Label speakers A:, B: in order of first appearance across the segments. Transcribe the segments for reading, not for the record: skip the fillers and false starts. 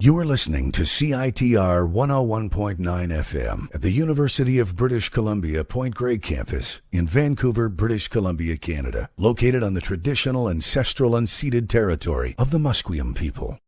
A: You are listening to CITR 101.9 FM at the University of British Columbia Point Grey campus in Vancouver, British Columbia, Canada, located on the traditional ancestral unceded territory of the Musqueam people.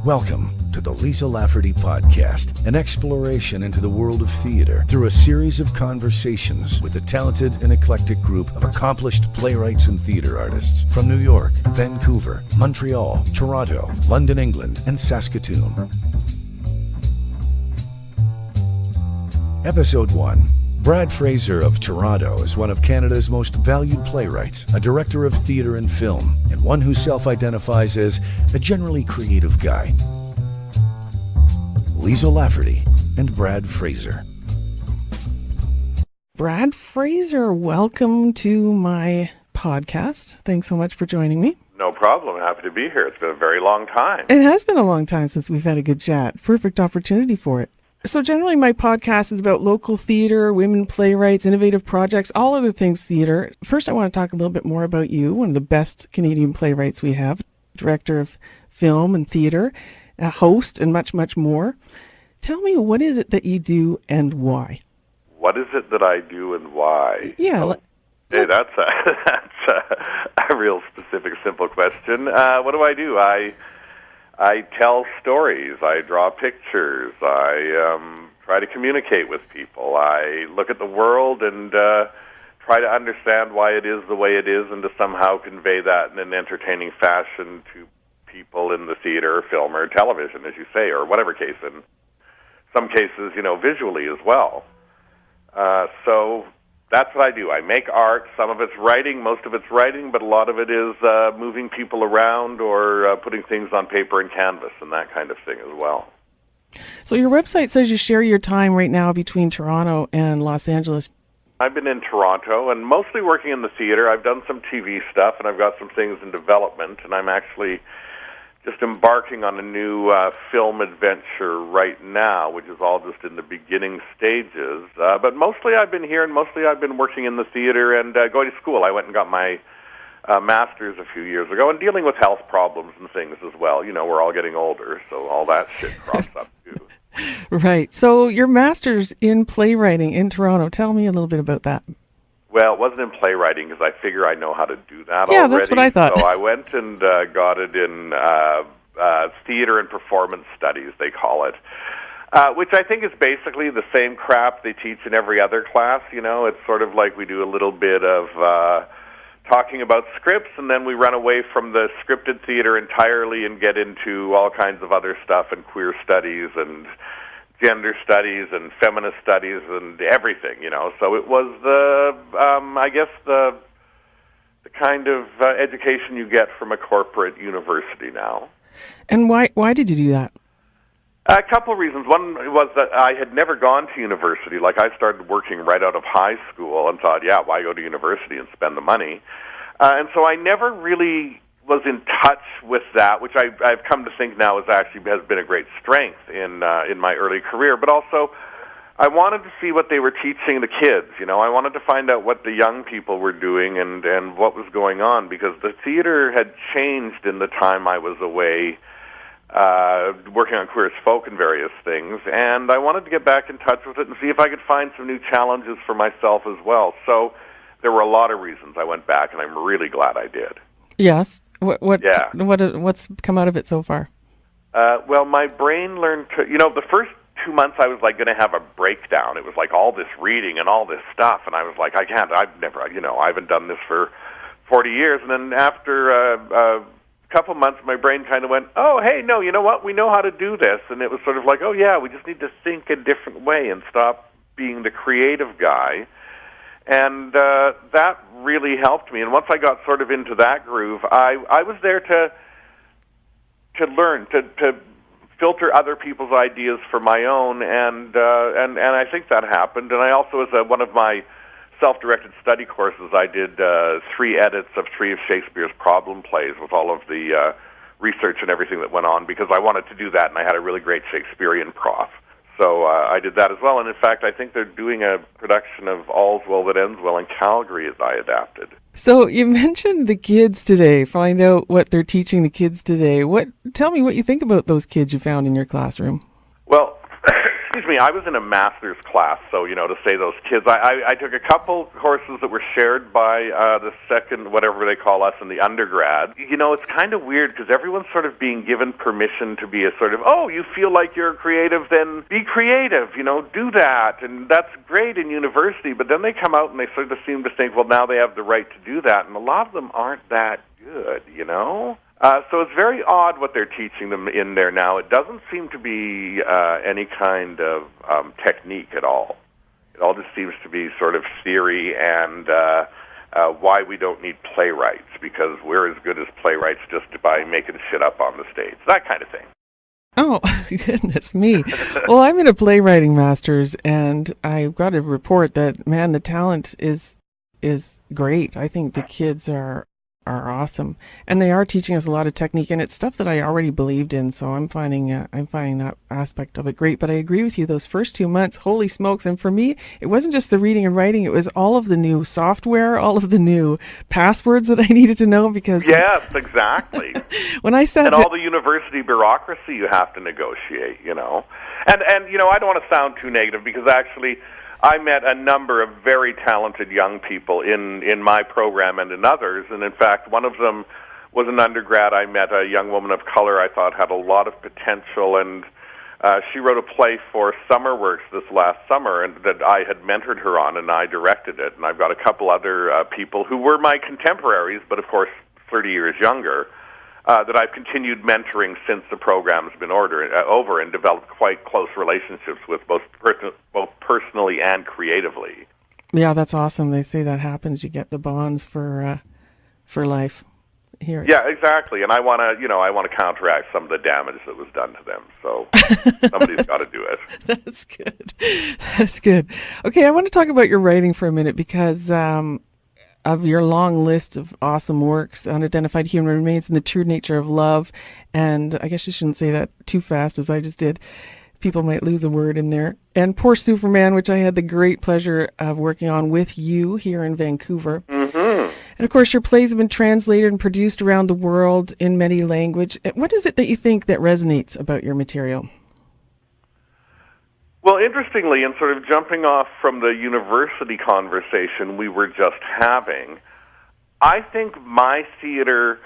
A: Welcome to the Liesl Lafferty Podcast, an exploration into the world of theater through a series of conversations with a talented and eclectic group of accomplished playwrights and theater artists from New York, Vancouver, Montreal, Toronto, London, England, and Saskatoon. Episode 1. Brad Fraser of Toronto is one of Canada's most valued playwrights, a director of theater and film, and one who self-identifies as a generally creative guy. Liesl Lafferty and Brad Fraser.
B: Brad Fraser, welcome to my podcast. Thanks so much for joining me.
C: No problem. Happy to be here. It's been a very long time.
B: It has been a long time since we've had a good chat. Perfect opportunity for it. So generally my podcast is about local theater, women playwrights, innovative projects, all other things theater. First, I want to talk a little bit more about you, one of the best Canadian playwrights we have, director of film and theater, a host, and much, much more. Tell me, what is it that you do and why?
C: What is it that I do and why?
B: Yeah.
C: Hey, that's a real specific, simple question. What do? I tell stories, I draw pictures, I try to communicate with people, I look at the world and try to understand why it is the way it is and to somehow convey that in an entertaining fashion to people in the theater, film, or television, as you say, or whatever case, in some cases, visually as well. So that's what I do. I make art. Some of it's writing, most of it's writing, but a lot of it is moving people around or putting things on paper and canvas and that kind of thing as well.
B: So your website says you share your time right now between Toronto and Los Angeles.
C: I've been in Toronto and mostly working in the theater. I've done some TV stuff and I've got some things in development, and I'm actually just embarking on a new film adventure right now, which is all just in the beginning stages. But mostly I've been here, and mostly I've been working in the theater and going to school. I went and got my master's a few years ago, and dealing with health problems and things as well. We're all getting older, so all that shit crops up too.
B: Right. So your master's in playwriting in Toronto. Tell me a little bit about that.
C: Well, it wasn't in playwriting because I figure I know how to do that already.
B: Yeah, that's what I thought.
C: So I went and got it in theater and performance studies, they call it, which I think is basically the same crap they teach in every other class. It's sort of like we do a little bit of talking about scripts, and then we run away from the scripted theater entirely and get into all kinds of other stuff and queer studies and gender studies and feminist studies and everything, So it was the kind of education you get from a corporate university now.
B: And why did you do that?
C: A couple of reasons. One was that I had never gone to university. Like, I started working right out of high school and thought, why go to university and spend the money? And so I never really was in touch with that, which I've come to think now has been a great strength in my early career. But also, I wanted to see what they were teaching the kids. I wanted to find out what the young people were doing and what was going on, because the theater had changed in the time I was away working on Queer as Folk and various things, and I wanted to get back in touch with it and see if I could find some new challenges for myself as well. So there were a lot of reasons I went back, and I'm really glad I did.
B: Yes. What's come out of it so far?
C: Well, my brain learned to, the first 2 months I was like going to have a breakdown. It was like all this reading and all this stuff, and I was like, I haven't done this for 40 years. And then after a couple months, my brain kind of went, oh, hey, no, you know what? We know how to do this. And it was sort of like, oh, yeah, we just need to think a different way and stop being the creative guy. And that really helped me. And once I got sort of into that groove, I was there to learn, to filter other people's ideas for my own, and I think that happened. And I also, as one of my self-directed study courses, I did 3 edits of 3 of Shakespeare's problem plays with all of the research and everything that went on, because I wanted to do that, and I had a really great Shakespearean prof. So I did that as well. And in fact, I think they're doing a production of All's Well That Ends Well in Calgary as I adapted.
B: So you mentioned the kids today. Find out what they're teaching the kids today. Tell me what you think about those kids you found in your classroom.
C: Well, excuse me, I was in a master's class, so, to say those kids, I took a couple courses that were shared by the second, whatever they call us, in the undergrad. It's kind of weird because everyone's sort of being given permission to be a sort of, oh, you feel like you're creative, then be creative, do that, and that's great in university, but then they come out and they sort of seem to think, well, now they have the right to do that, and a lot of them aren't that good, So it's very odd what they're teaching them in there now. It doesn't seem to be any kind of technique at all. It all just seems to be sort of theory and why we don't need playwrights, because we're as good as playwrights just by making shit up on the stage, that kind of thing.
B: Oh, goodness me. Well, I'm in a playwriting master's, and I've got to report that, man, the talent is great. I think the kids are awesome, and they are teaching us a lot of technique, and it's stuff that I already believed in, so I'm finding that aspect of it great. But I agree with you, those first 2 months, holy smokes. And for me, it wasn't just the reading and writing, it was all of the new software, all of the new passwords that I needed to know, because
C: yes, exactly.
B: when I said,
C: and all the university bureaucracy you have to negotiate, and I don't want to sound too negative, because actually I met a number of very talented young people in my program and in others, and in fact, one of them was an undergrad. I met a young woman of color I thought had a lot of potential, and she wrote a play for SummerWorks this last summer, and that I had mentored her on, and I directed it. And I've got a couple other people who were my contemporaries, but of course 30 years younger, that I've continued mentoring since the program's been over, and developed quite close relationships with both personally and creatively.
B: Yeah, that's awesome. They say that happens. You get the bonds for life. Here,
C: yeah, exactly. And I want to counteract some of the damage that was done to them. So somebody's got to do it.
B: That's good. That's good. Okay, I want to talk about your writing for a minute, because of your long list of awesome works, Unidentified Human Remains and The True Nature of Love, and I guess you shouldn't say that too fast as I just did. People might lose a word in there. And Poor Superman, which I had the great pleasure of working on with you here in Vancouver. Mm-hmm. And of course, your plays have been translated and produced around the world in many languages. What is it that you think that resonates about your material?
C: Well, interestingly, and sort of jumping off from the university conversation we were just having, I think my theater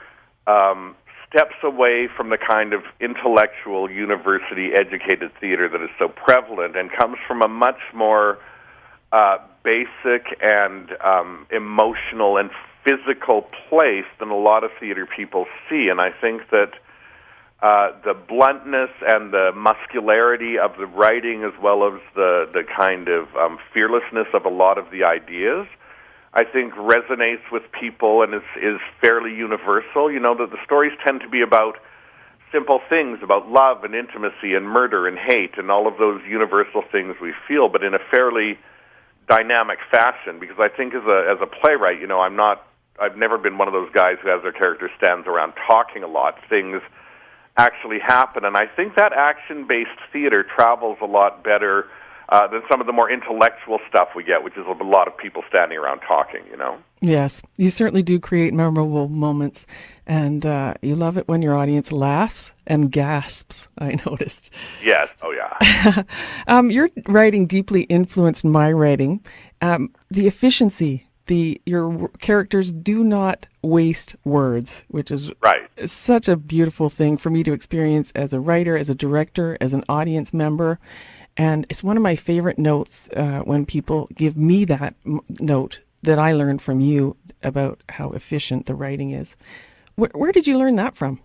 C: steps away from the kind of intellectual, university-educated theater that is so prevalent, and comes from a much more basic and emotional and physical place than a lot of theater people see. And I think that the bluntness and the muscularity of the writing, as well as the kind of fearlessness of a lot of the ideas, I think resonates with people and is fairly universal. That the stories tend to be about simple things, about love and intimacy and murder and hate and all of those universal things we feel, but in a fairly dynamic fashion. Because I think as a playwright, I've never been one of those guys who has their character stands around talking a lot. Things actually happen, and I think that action-based theater travels a lot better than some of the more intellectual stuff we get, which is a lot of people standing around talking,
B: Yes, you certainly do create memorable moments, and you love it when your audience laughs and gasps, I noticed.
C: Yes, oh yeah.
B: Your writing deeply influenced my writing. The efficiency, your characters do not waste words, which is
C: right.
B: Such a beautiful thing for me to experience as a writer, as a director, as an audience member. And it's one of my favorite notes when people give me that note that I learned from you about how efficient the writing is. Where did you learn that from?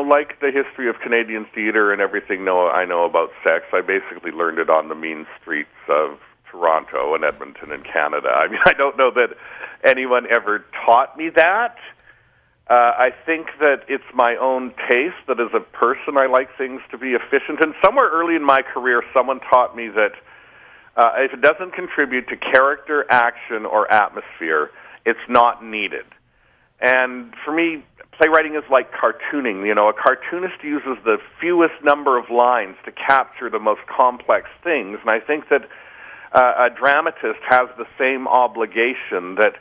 B: Like the history of Canadian theatre and everything I know about sex, I basically learned it on the mean streets of Toronto and Edmonton in Canada. I mean, I don't know that anyone ever taught me that. I think that it's my own taste, that as a person I like things to be efficient. And somewhere early in my career, someone taught me that if it doesn't contribute to character, action, or atmosphere, it's not needed. And for me, playwriting is like cartooning. A cartoonist uses the fewest number of lines to capture the most complex things. And I think that
C: a dramatist has the same obligation that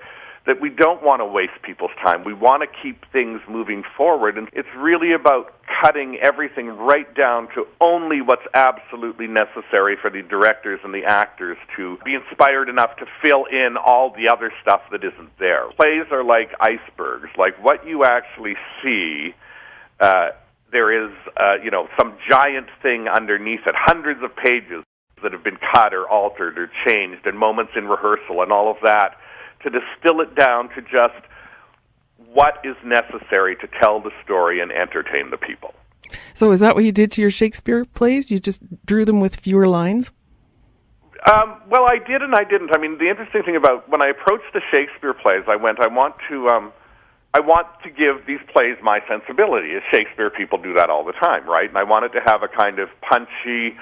C: we don't want to waste people's time. We want to keep things moving forward, and it's really about cutting everything right down to only what's absolutely necessary for the directors and the actors to be inspired enough to fill in all the other stuff that isn't there. Plays are like icebergs. Like what you actually see, there is some giant thing underneath it, hundreds of pages that have been cut or altered or changed, and moments in rehearsal and all of that, to distill it down to just what is necessary to tell the story and entertain the people.
B: So is that what you did to your Shakespeare plays? You just drew them with fewer lines?
C: Well, I did and I didn't. I mean, the interesting thing about when I approached the Shakespeare plays, I want to give these plays my sensibility. As Shakespeare people do that all the time, right? And I wanted to have a kind of punchy,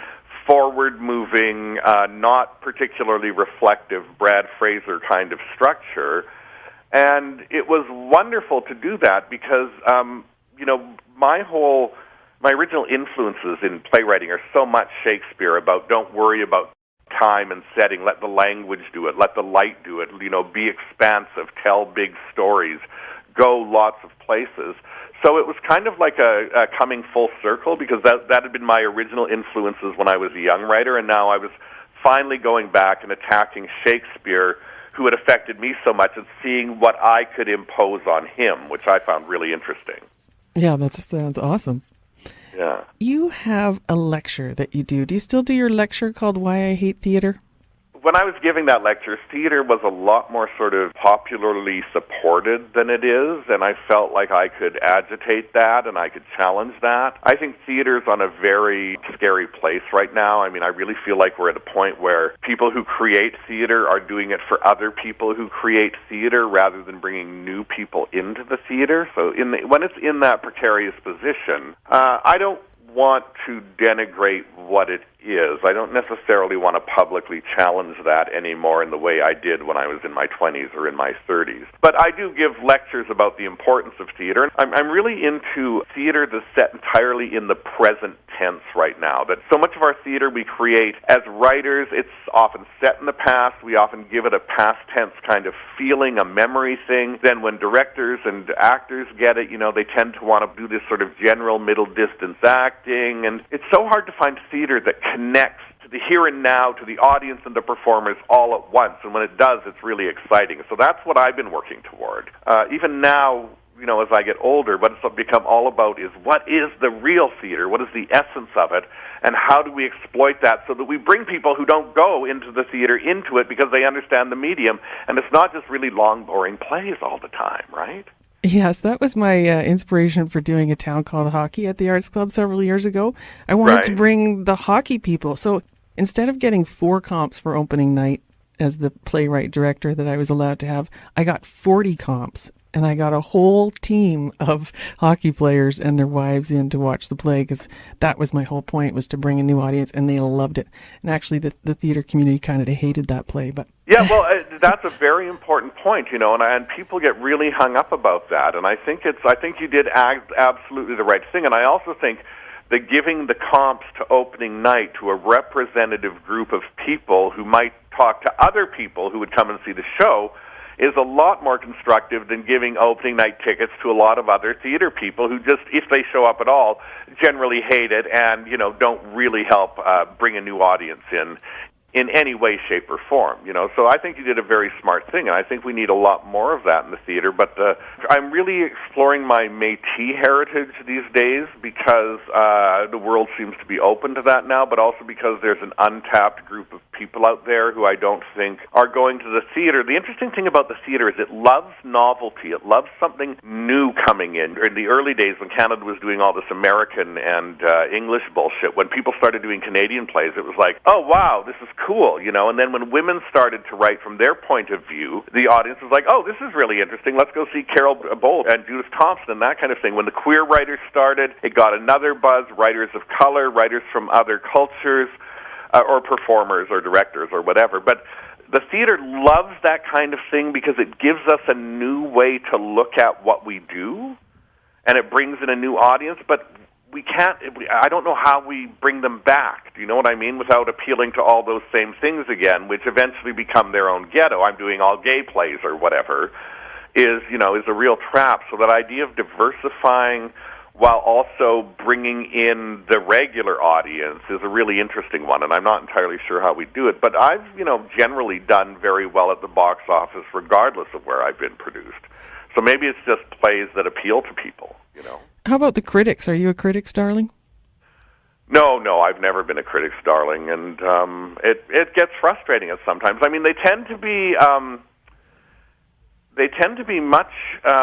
C: forward-moving, not particularly reflective Brad Fraser kind of structure. And it was wonderful to do that because, my original influences in playwriting are so much Shakespeare about don't worry about time and setting, let the language do it, let the light do it, be expansive, tell big stories, go lots of places. So it was kind of like a coming full circle because that had been my original influences when I was a young writer, and now I was finally going back and attacking Shakespeare, who had affected me so much, and seeing what I could impose on him, which I found really interesting.
B: Yeah, that sounds awesome.
C: Yeah.
B: You have a lecture that you do. Do you still do your lecture called Why I Hate Theatre?
C: When I was giving that lecture, theater was a lot more sort of popularly supported than it is, and I felt like I could agitate that and I could challenge that. I think theater's on a very scary place right now. I mean, I really feel like we're at a point where people who create theater are doing it for other people who create theater rather than bringing new people into the theater. So when it's in that precarious position, I don't want to denigrate what it is. I don't necessarily want to publicly challenge that anymore in the way I did when I was in my 20s or in my 30s. But I do give lectures about the importance of theater. I'm really into theater that's set entirely in the present tense right now. That so much of our theater we create as writers, it's often set in the past. We often give it a past tense kind of feeling, a memory thing. Then when directors and actors get it, they tend to want to do this sort of general middle distance acting. And it's so hard to find theater that connects to the here and now, to the audience and the performers all at once. And when it does, it's really exciting. So that's what I've been working toward. Even now, as I get older, what it's become all about is what is the real theater? What is the essence of it? And how do we exploit that so that we bring people who don't go into the theater into it because they understand the medium? And it's not just really long, boring plays all the time, right?
B: Yes, that was my inspiration for doing a town called Hockey at the Arts Club several years ago. I wanted to bring the hockey people. So instead of getting 4 comps for opening night as the playwright director that I was allowed to have, I got 40 comps. And I got a whole team of hockey players and their wives in to watch the play because that was my whole point, was to bring a new audience, and they loved it. And actually, the theater community kind of hated that play. But
C: yeah, well, that's a very important point, and people get really hung up about that. And I think you did absolutely the right thing. And I also think that giving the comps to opening night to a representative group of people who might talk to other people who would come and see the show is a lot more constructive than giving opening night tickets to a lot of other theater people who just, if they show up at all, generally hate it and, don't really help bring a new audience in any way, shape, or form, So I think you did a very smart thing, and I think we need a lot more of that in the theater. But I'm really exploring my Métis heritage these days because the world seems to be open to that now, but also because there's an untapped group of people out there who I don't think are going to the theater. The interesting thing about the theater is it loves novelty. It loves something new coming in. In the early days when Canada was doing all this American and English bullshit, when people started doing Canadian plays, it was like, oh, wow, this is cool, And then when women started to write from their point of view, the audience was like, oh, this is really interesting. Let's go see Carol Bolt and Judith Thompson and that kind of thing. When the queer writers started, it got another buzz, writers of color, writers from other cultures, or performers or directors or whatever. But the theater loves that kind of thing because it gives us a new way to look at what we do, and it brings in a new audience. But I don't know how we bring them back, do you know what I mean, without appealing to all those same things again, which eventually become their own ghetto. I'm doing all gay plays or whatever, is a real trap. So that idea of diversifying while also bringing in the regular audience is a really interesting one, and I'm not entirely sure how we do it. But I've, generally done very well at the box office regardless of where I've been produced. So maybe it's just plays that appeal to people,
B: How about the critics? Are you a critic's darling?
C: No, I've never been a critic's darling, and it gets frustrating at sometimes. I mean, they tend to be much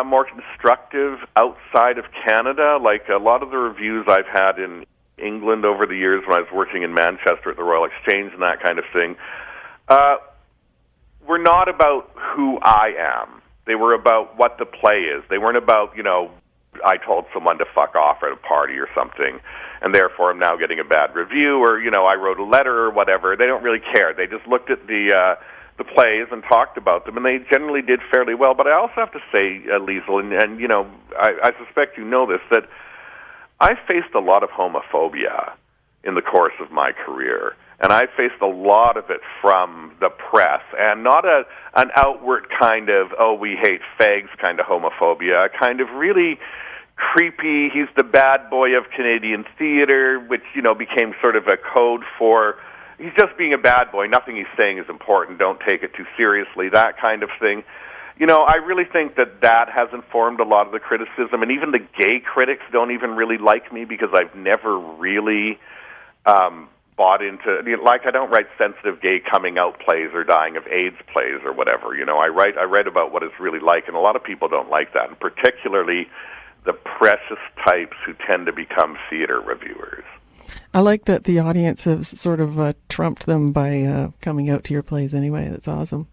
C: more constructive outside of Canada. Like a lot of the reviews I've had in England over the years when I was working in Manchester at the Royal Exchange and that kind of thing, were not about who I am. They were about what the play is. They weren't about, I told someone to fuck off at a party or something, and therefore I'm now getting a bad review, or, I wrote a letter or whatever. They don't really care. They just looked at the plays and talked about them, and they generally did fairly well. But I also have to say, Liesl, and I suspect you know this, that I faced a lot of homophobia in the course of my career, and I faced a lot of it from the press, and not an outward kind of, oh, we hate fags kind of homophobia, a kind of really creepy, he's the bad boy of Canadian theater, which, became sort of a code for, he's just being a bad boy, nothing he's saying is important, don't take it too seriously, that kind of thing. I really think that has informed a lot of the criticism, and even the gay critics don't even really like me because I've never really bought into, I don't write sensitive gay coming out plays or dying of AIDS plays or whatever. I write about what it's really like, and a lot of people don't like that, and particularly the precious types who tend to become theater reviewers.
B: I like that the audience has sort of trumped them by coming out to your plays anyway. That's awesome.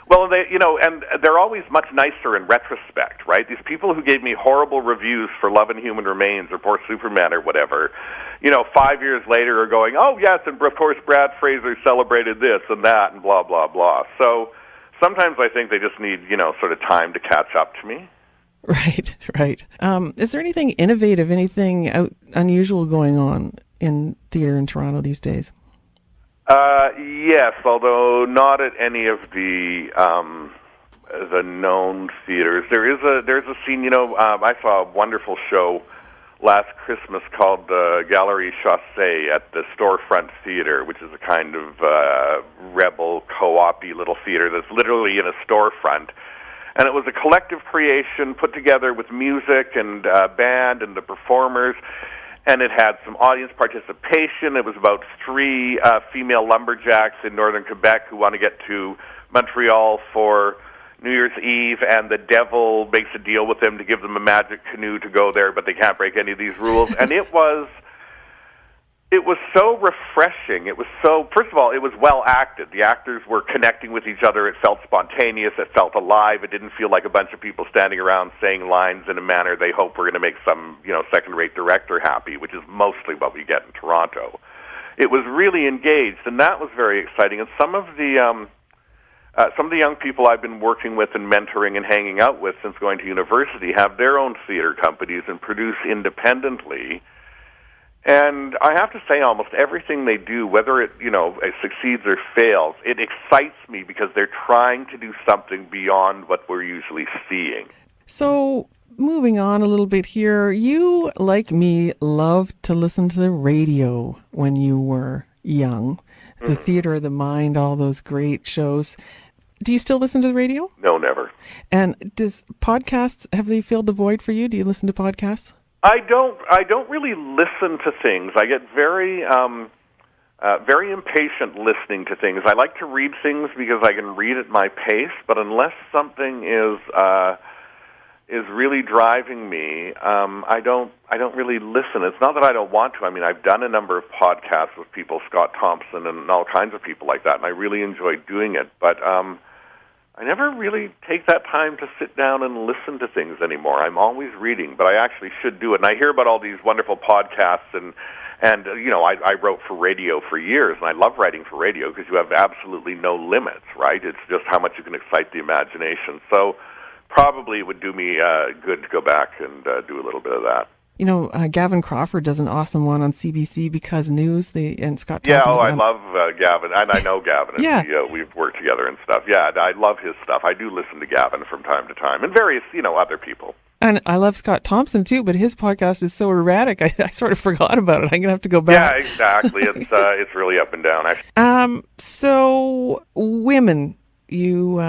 C: Well, and they're always much nicer in retrospect, right? These people who gave me horrible reviews for Love and Human Remains or Poor Superman or whatever, 5 years later are going, oh, yes, and of course Brad Fraser celebrated this and that and blah, blah, blah. So sometimes I think they just need, sort of time to catch up to me.
B: Right. Is there anything innovative, anything unusual going on in theater in Toronto these days?
C: Yes, although not at any of the known theaters. There's a scene. I saw a wonderful show last Christmas called the Galerie Chaussee at the Storefront Theater, which is a kind of rebel co-op-y little theater that's literally in a storefront. And it was a collective creation put together with music and band and the performers. And it had some audience participation. It was about 3 female lumberjacks in northern Quebec who want to get to Montreal for New Year's Eve, and the devil makes a deal with them to give them a magic canoe to go there, but they can't break any of these rules. And it was so refreshing. First of all, it was well acted. The actors were connecting with each other. It felt spontaneous. It felt alive. It didn't feel like a bunch of people standing around saying lines in a manner they hope we're going to make some, second-rate director happy, which is mostly what we get in Toronto. It was really engaged, and that was very exciting. And some of the young people I've been working with and mentoring and hanging out with since going to university have their own theater companies and produce independently. And I have to say, almost everything they do, whether it succeeds or fails, it excites me because they're trying to do something beyond what we're usually seeing.
B: So, moving on a little bit here, you, like me, loved to listen to the radio when you were young. The Theater of the Mind, all those great shows. Do you still listen to the radio?
C: No, never.
B: And does podcasts, have they filled the void for you? Do you listen to podcasts?
C: I don't really listen to things. I get very impatient listening to things. I like to read things because I can read at my pace, but unless something is really driving me, I don't really listen. It's not that I don't want to. I mean, I've done a number of podcasts with people, Scott Thompson and all kinds of people like that, and I really enjoy doing it, but I never really take that time to sit down and listen to things anymore. I'm always reading, but I actually should do it. And I hear about all these wonderful podcasts, and I wrote for radio for years, and I love writing for radio because you have absolutely no limits, right? It's just how much you can excite the imagination. So probably it would do me good to go back and do a little bit of that.
B: Gavin Crawford does an awesome one on CBC Because News. And Scott
C: Yeah,
B: Thompson's
C: I
B: one.
C: love Gavin, and I know Gavin. And
B: Yeah.
C: we've worked together and stuff. Yeah, I love his stuff. I do listen to Gavin from time to time, and various, other people.
B: And I love Scott Thompson too, but his podcast is so erratic. I sort of forgot about it. I'm gonna have to go back.
C: Yeah, exactly. It's really up and down, actually.
B: So women, you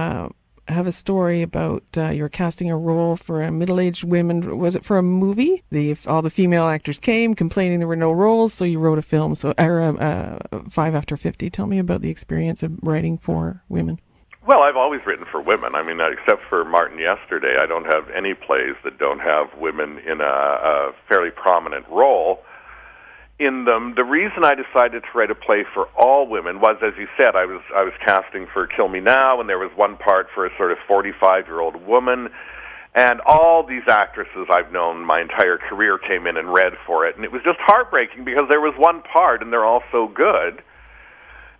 B: have a story about you're casting a role for a middle-aged women. Was it for a movie? All the female actors came complaining there were no roles, so you wrote a film. So, 5 After 50. Tell me about the experience of writing for women.
C: Well, I've always written for women. I mean, except for Martin Yesterday, I don't have any plays that don't have women in a fairly prominent role in them. The reason I decided to write a play for all women was, as you said, I was casting for Kill Me Now, and there was one part for a sort of 45-year-old woman, and all these actresses I've known my entire career came in and read for it, and it was just heartbreaking because there was one part, and they're all so good.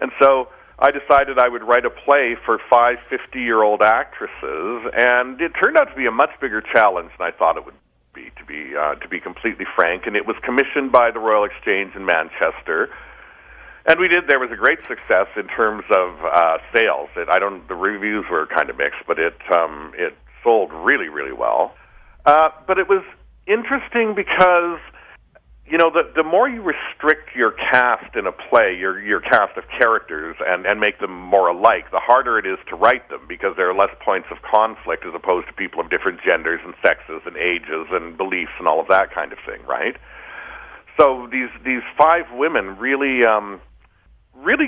C: And so I decided I would write a play for 5 50-year-old actresses, and it turned out to be a much bigger challenge than I thought it would be, to be completely frank. And it was commissioned by the Royal Exchange in Manchester, and there was a great success in terms of sales. The reviews were kind of mixed, but it sold really, really well. But it was interesting because the more you restrict your cast in a play, your cast of characters, and make them more alike, the harder it is to write them because there are less points of conflict as opposed to people of different genders and sexes and ages and beliefs and all of that kind of thing, right? So these 5 women really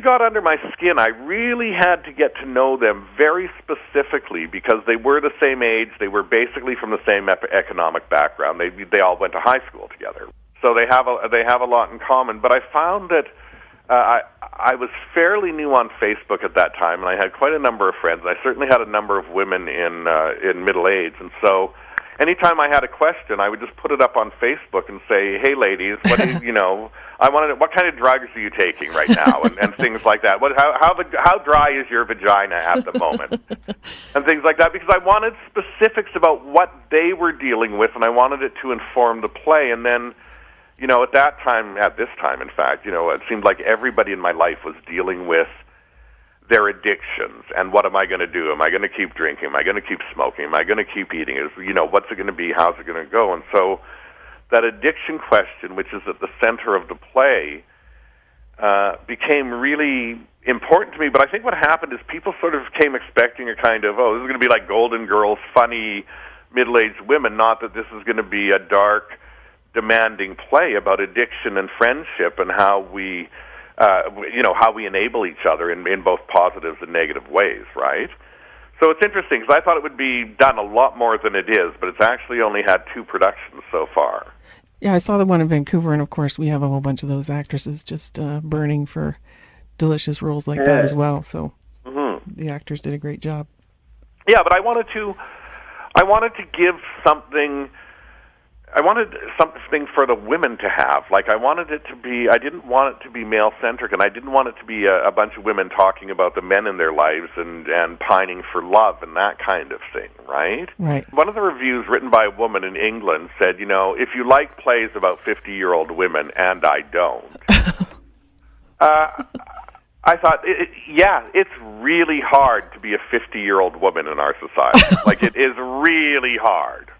C: got under my skin. I really had to get to know them very specifically because they were the same age. They were basically from the same economic background. They all went to high school together. So they have a lot in common. But I found that I was fairly new on Facebook at that time, and I had quite a number of friends. I certainly had a number of women in middle age, and so anytime I had a question, I would just put it up on Facebook and say, "Hey, ladies, what what kind of drugs are you taking right now?" and things like that. How dry is your vagina at the moment? And things like that, because I wanted specifics about what they were dealing with, and I wanted it to inform the play. And then, at this time, in fact, it seemed like everybody in my life was dealing with their addictions. And what am I going to do? Am I going to keep drinking? Am I going to keep smoking? Am I going to keep eating? What's it going to be? How's it going to go? And so that addiction question, which is at the center of the play, became really important to me. But I think what happened is people sort of came expecting a kind of, this is going to be like Golden Girls, funny middle-aged women, not that this is going to be a dark, demanding play about addiction and friendship and how we enable each other in both positives and negative ways, right? So it's interesting because I thought it would be done a lot more than it is, but it's actually only had 2 productions so far.
B: Yeah, I saw the one in Vancouver, and of course we have a whole bunch of those actresses just burning for delicious roles like that as well. So the actors did a great job.
C: Yeah, but I wanted to give something. I wanted something for the women to have. Like, I didn't want it to be male-centric, and I didn't want it to be a bunch of women talking about the men in their lives and pining for love and that kind of thing, right?
B: Right.
C: One of the reviews written by a woman in England said, if you like plays about 50-year-old women, and I don't, I thought, it's really hard to be a 50-year-old woman in our society. Like, it is really hard.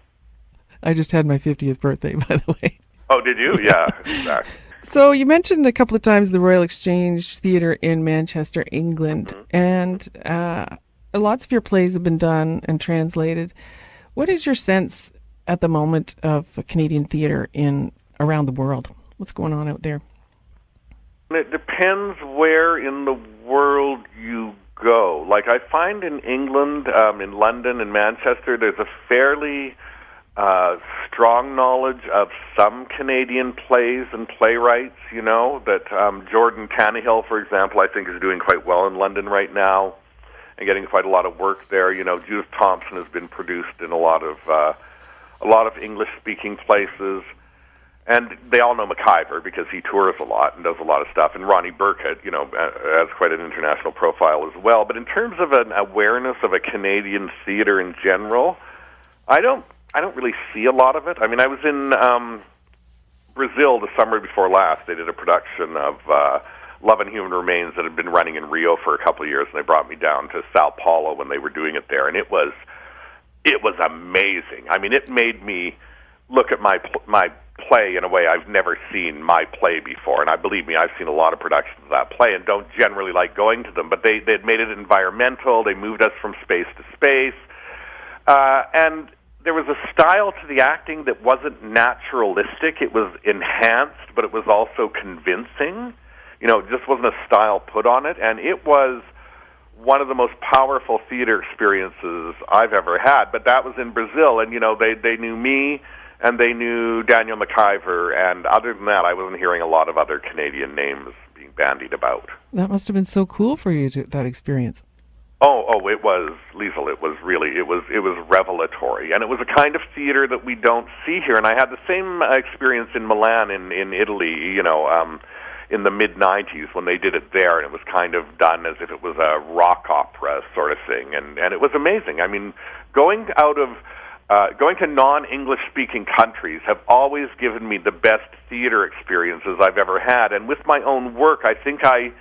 B: I just had my 50th birthday, by the way.
C: Oh, did you? Yeah, exactly.
B: So you mentioned a couple of times the Royal Exchange Theatre in Manchester, England, and lots of your plays have been done and translated. What is your sense at the moment of Canadian theatre around the world? What's going on out there?
C: It depends where in the world you go. Like, I find in England, in London and Manchester, there's a fairly strong knowledge of some Canadian plays and playwrights, that Jordan Tannehill, for example, I think is doing quite well in London right now and getting quite a lot of work there. Judith Thompson has been produced in a lot of English-speaking places. And they all know MacIvor because he tours a lot and does a lot of stuff. And Ronnie Burkett, has quite an international profile as well. But in terms of an awareness of a Canadian theater in general, I don't really see a lot of it. I mean, I was in Brazil the summer before last. They did a production of Love and Human Remains that had been running in Rio for a couple of years, and they brought me down to Sao Paulo when they were doing it there, and it was amazing. I mean, it made me look at my play in a way I've never seen my play before. And believe me, I've seen a lot of productions of that play and don't generally like going to them, but they'd made it environmental. They moved us from space to space. And there was a style to the acting that wasn't naturalistic. It was enhanced, but it was also convincing. You know, it just wasn't a style put on it. And it was one of the most powerful theater experiences I've ever had. But that was in Brazil, and, you know, they knew me, and they knew Daniel MacIvor, and other than that, I wasn't hearing a lot of other Canadian names being bandied about.
B: That must have been so cool for you, that experience.
C: Oh, it was, Liesl, it was revelatory. And it was a kind of theater that we don't see here. And I had the same experience in Milan in Italy, you know, in the mid-'90s when they did it there, and it was kind of done as if it was a rock opera sort of thing. And it was amazing. I mean, going to non-English speaking countries have always given me the best theater experiences I've ever had. And with my own work, I think I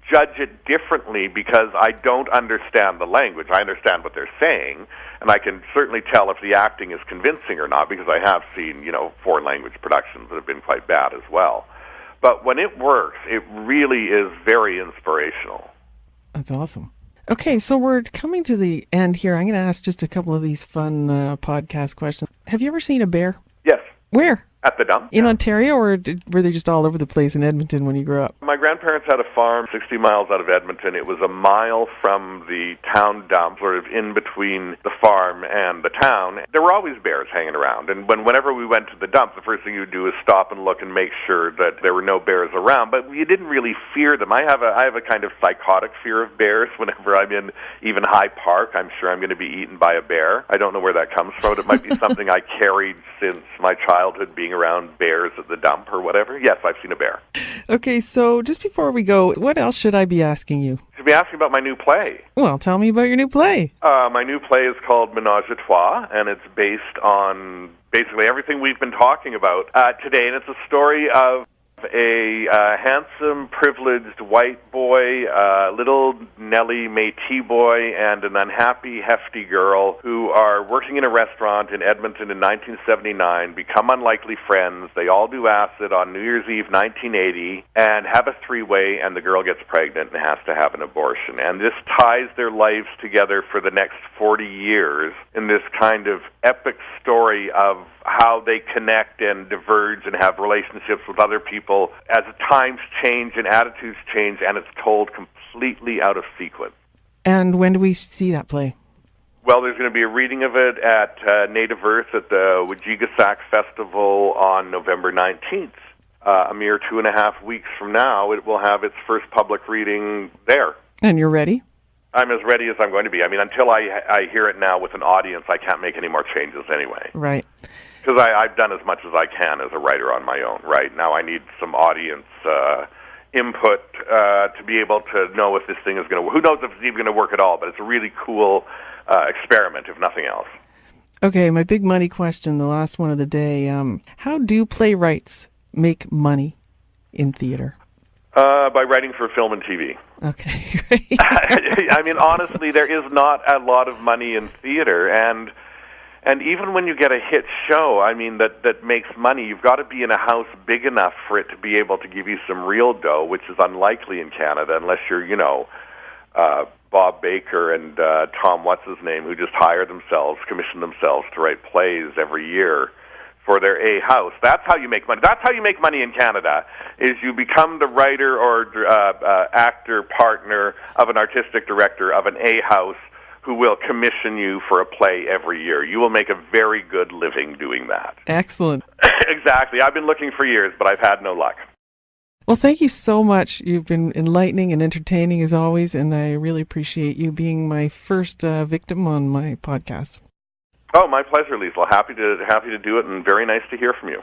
C: judge it differently because I don't understand the language. I understand what they're saying, and I can certainly tell if the acting is convincing or not, because I have seen, you know, foreign language productions that have been quite bad as well. But when it works, it really is very inspirational.
B: That's awesome. Okay, so we're coming to the end here. I'm going to ask just a couple of these fun podcast questions. Have you ever seen a bear?
C: Yes.
B: Where?
C: At the dump.
B: In Ontario, or were they just all over the place in Edmonton when you grew up?
C: My grandparents had a farm 60 miles out of Edmonton. It was a mile from the town dump, sort of in between the farm and the town. There were always bears hanging around, and whenever we went to the dump, the first thing you would do is stop and look and make sure that there were no bears around, but you didn't really fear them. I have a kind of psychotic fear of bears. Whenever I'm in even High Park, I'm sure I'm going to be eaten by a bear. I don't know where that comes from. It might be something I carried since my childhood, being around bears at the dump or whatever. Yes, I've seen a bear.
B: Okay, so just before we go, what else should I be asking you?
C: You should be asking about my new play.
B: Well, tell me about your new play.
C: My new play is called Ménage à Trois, and it's based on basically everything we've been talking about today, and it's a story of a handsome, privileged white boy, little Nelly Métis boy, and an unhappy, hefty girl who are working in a restaurant in Edmonton in 1979, become unlikely friends. They all do acid on New Year's Eve 1980 and have a three-way, and the girl gets pregnant and has to have an abortion. And this ties their lives together for the next 40 years in this kind of epic story of how they connect and diverge and have relationships with other people as times change and attitudes change, and it's told completely out of sequence.
B: And when do we see that play?
C: Well, there's going to be a reading of it at Native Earth at the Wajigasak Festival on November 19th. A mere 2.5 weeks from now, it will have its first public reading there.
B: And you're ready?
C: I'm as ready as I'm going to be. I mean, until I hear it now with an audience, I can't make any more changes anyway.
B: Right.
C: Because I've done as much as I can as a writer on my own, right? Now I need some audience input to be able to know if this thing is going to work. Who knows if it's even going to work at all, but it's a really cool experiment, if nothing else.
B: Okay, my big money question, the last one of the day. How do playwrights make money in theater?
C: By writing for film and TV.
B: Okay, great.
C: I mean, honestly, there is not a lot of money in theater, and even when you get a hit show, I mean, that makes money, you've got to be in a house big enough for it to be able to give you some real dough, which is unlikely in Canada unless you're, you know, Bob Baker and Tom What's-His-Name, who just commission themselves to write plays every year for their A house. That's how you make money. That's how you make money in Canada, is you become the writer or actor partner of an artistic director of an A house who will commission you for a play every year. You will make a very good living doing that.
B: Excellent.
C: Exactly. I've been looking for years, but I've had no luck.
B: Well, thank you so much. You've been enlightening and entertaining as always, and I really appreciate you being my first victim on my podcast.
C: Oh, my pleasure, Liesl. Happy to do it, and very nice to hear from you.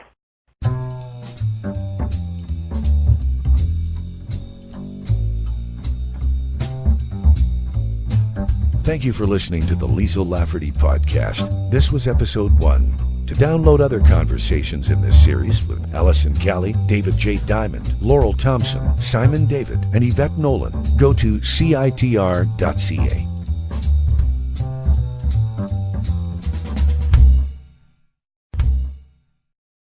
A: Thank you for listening to the Liesl Lafferty Podcast. This was episode 1. To download other conversations in this series with Alison Kelly, David J. Diamond, Laurel Thompson, Simon David, and Yvette Nolan, go to citr.ca.